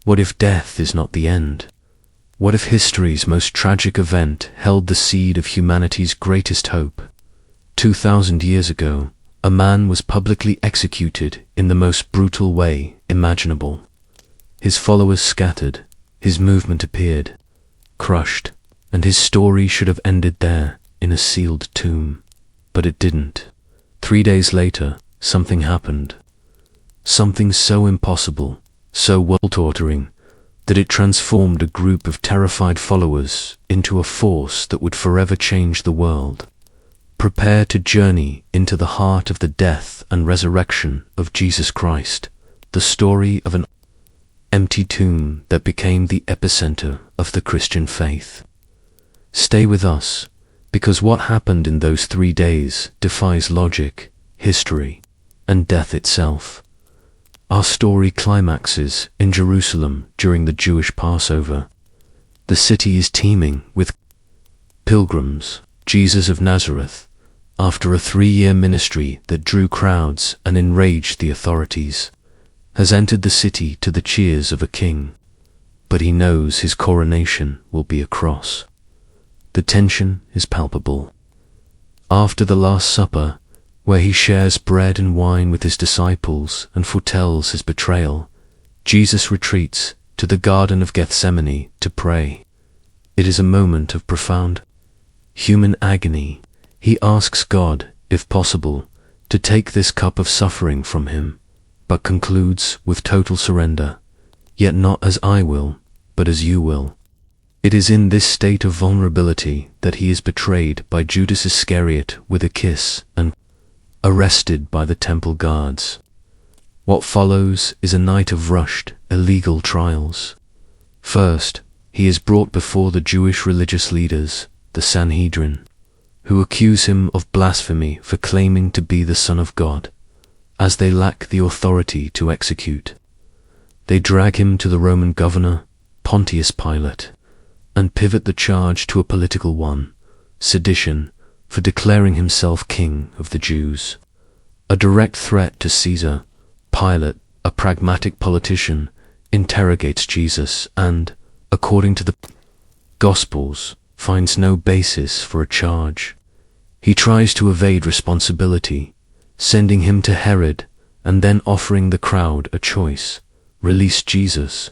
What if death is not the end? What if history's most tragic event held the seed of humanity's greatest hope? 2,000 years ago, a man was publicly executed in the most brutal way imaginable. His followers scattered, his movement appeared, crushed, and his story should have ended there in a sealed tomb. But it didn't. 3 days later, something happened. Something so impossible, so world-altering, that it transformed a group of terrified followers into a force that would forever change the world. Prepare to journey into the heart of the death and resurrection of Jesus Christ, the story of an empty tomb that became the epicenter of the Christian faith. Stay with us, because what happened in those 3 days defies logic, history, and death itself. Our story climaxes in Jerusalem during the Jewish Passover. The city is teeming with pilgrims. Jesus of Nazareth, after a 3-year ministry that drew crowds and enraged the authorities, has entered the city to the cheers of a king. But he knows his coronation will be a cross. The tension is palpable. After the Last Supper, where he shares bread and wine with his disciples and foretells his betrayal, Jesus retreats to the Garden of Gethsemane to pray. It is a moment of profound human agony. He asks God, if possible, to take this cup of suffering from him, but concludes with total surrender, "Yet not as I will, but as you will." It is in this state of vulnerability that he is betrayed by Judas Iscariot with a kiss and arrested by the temple guards. What follows is a night of rushed, illegal trials. First, he is brought before the Jewish religious leaders, the Sanhedrin, who accuse him of blasphemy for claiming to be the Son of God, as they lack the authority to execute. They drag him to the Roman governor, Pontius Pilate, and pivot the charge to a political one, sedition, for declaring himself king of the Jews. A direct threat to Caesar, Pilate, a pragmatic politician, interrogates Jesus and, according to the Gospels, finds no basis for a charge. He tries to evade responsibility, sending him to Herod and then offering the crowd a choice: release Jesus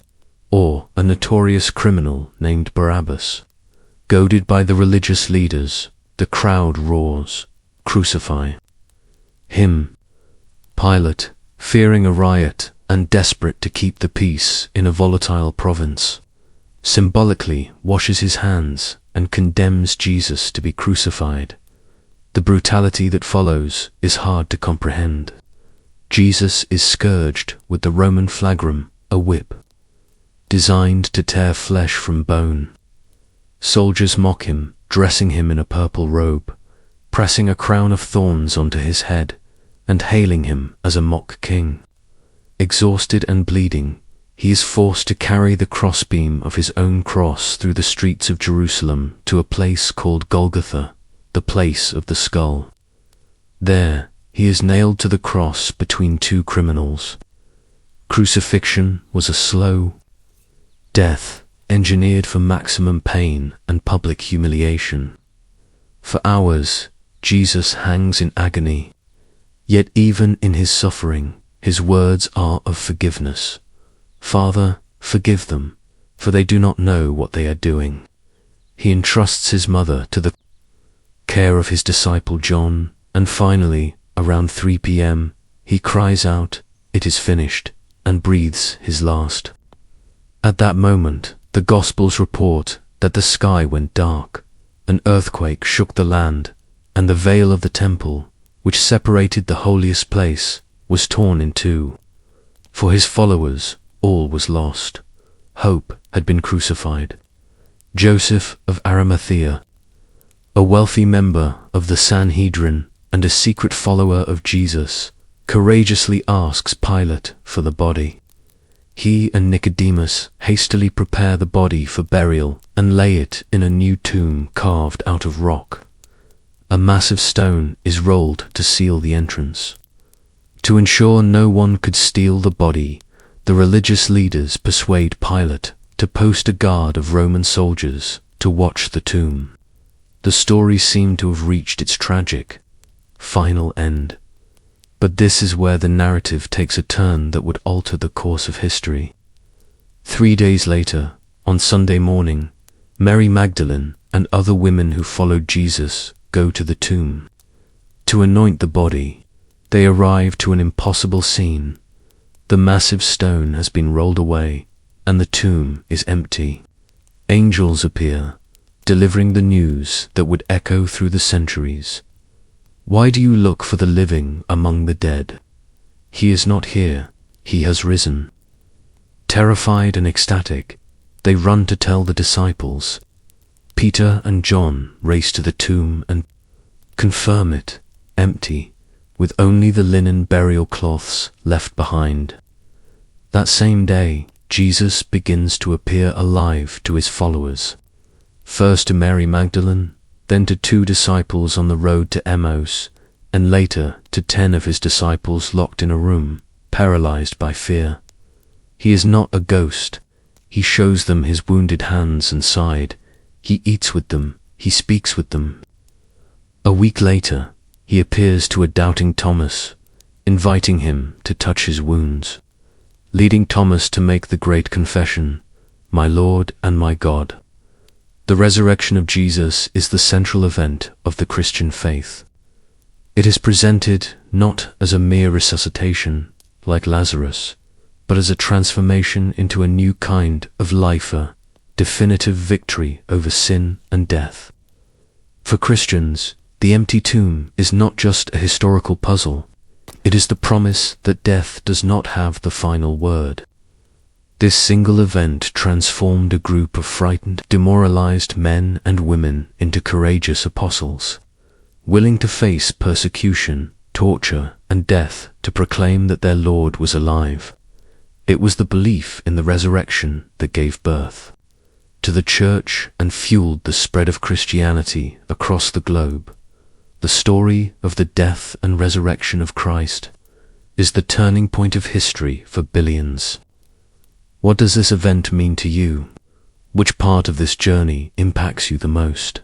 or a notorious criminal named Barabbas. Goaded by the religious leaders, the crowd roars, "Crucify him!" Pilate, fearing a riot and desperate to keep the peace in a volatile province, symbolically washes his hands and condemns Jesus to be crucified. The brutality that follows is hard to comprehend. Jesus is scourged with the Roman flagrum, a whip, designed to tear flesh from bone. Soldiers mock him, dressing him in a purple robe, pressing a crown of thorns onto his head, and hailing him as a mock king. Exhausted and bleeding, he is forced to carry the crossbeam of his own cross through the streets of Jerusalem to a place called Golgotha, the place of the skull. There, he is nailed to the cross between 2 criminals. Crucifixion was a slow death, engineered for maximum pain and public humiliation. For hours, Jesus hangs in agony. Yet even in his suffering, his words are of forgiveness. "Father, forgive them, for they do not know what they are doing." He entrusts his mother to the care of his disciple John, and finally, around 3 p.m., he cries out, "It is finished," and breathes his last. At that moment, the Gospels report that the sky went dark, an earthquake shook the land, and the veil of the temple, which separated the holiest place, was torn in two. For his followers, all was lost. Hope had been crucified. Joseph of Arimathea, a wealthy member of the Sanhedrin and a secret follower of Jesus, courageously asks Pilate for the body. He and Nicodemus hastily prepare the body for burial and lay it in a new tomb carved out of rock. A massive stone is rolled to seal the entrance. To ensure no one could steal the body, The religious leaders persuade Pilate to post a guard of Roman soldiers to watch the tomb. The story seemed to have reached its tragic, final end. But this is where the narrative takes a turn that would alter the course of history. 3 days later, on Sunday morning, Mary Magdalene and other women who followed Jesus go to the tomb. To anoint the body, they arrive to an impossible scene. The massive stone has been rolled away, and the tomb is empty. Angels appear, delivering the news that would echo through the centuries. Why do you look for the living among the dead? He is not here, he has risen. Terrified and ecstatic, they run to tell the disciples. Peter and John race to the tomb and confirm it, empty, with only the linen burial cloths left behind. That same day, Jesus begins to appear alive to his followers. First to Mary Magdalene, then to 2 disciples on the road to Emmaus, and later to 10 of his disciples locked in a room, paralyzed by fear. He is not a ghost. He shows them his wounded hands and side. He eats with them. He speaks with them. A week later, he appears to a doubting Thomas, inviting him to touch his wounds, leading Thomas to make the great confession, "My Lord and my God." The resurrection of Jesus is the central event of the Christian faith. It is presented not as a mere resuscitation, like Lazarus, but as a transformation into a new kind of life, a definitive victory over sin and death. For Christians, the empty tomb is not just a historical puzzle. It is the promise that death does not have the final word. This single event transformed a group of frightened, demoralized men and women into courageous apostles, willing to face persecution, torture, and death to proclaim that their Lord was alive. It was the belief in the resurrection that gave birth to the church and fueled the spread of Christianity across the globe. The story of the death and resurrection of Christ is the turning point of history for billions. What does this event mean to you? Which part of this journey impacts you the most?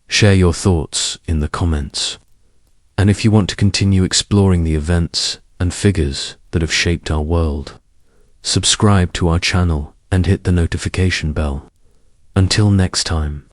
Share your thoughts in the comments. And if you want to continue exploring the events and figures that have shaped our world, subscribe to our channel and hit the notification bell. Until next time.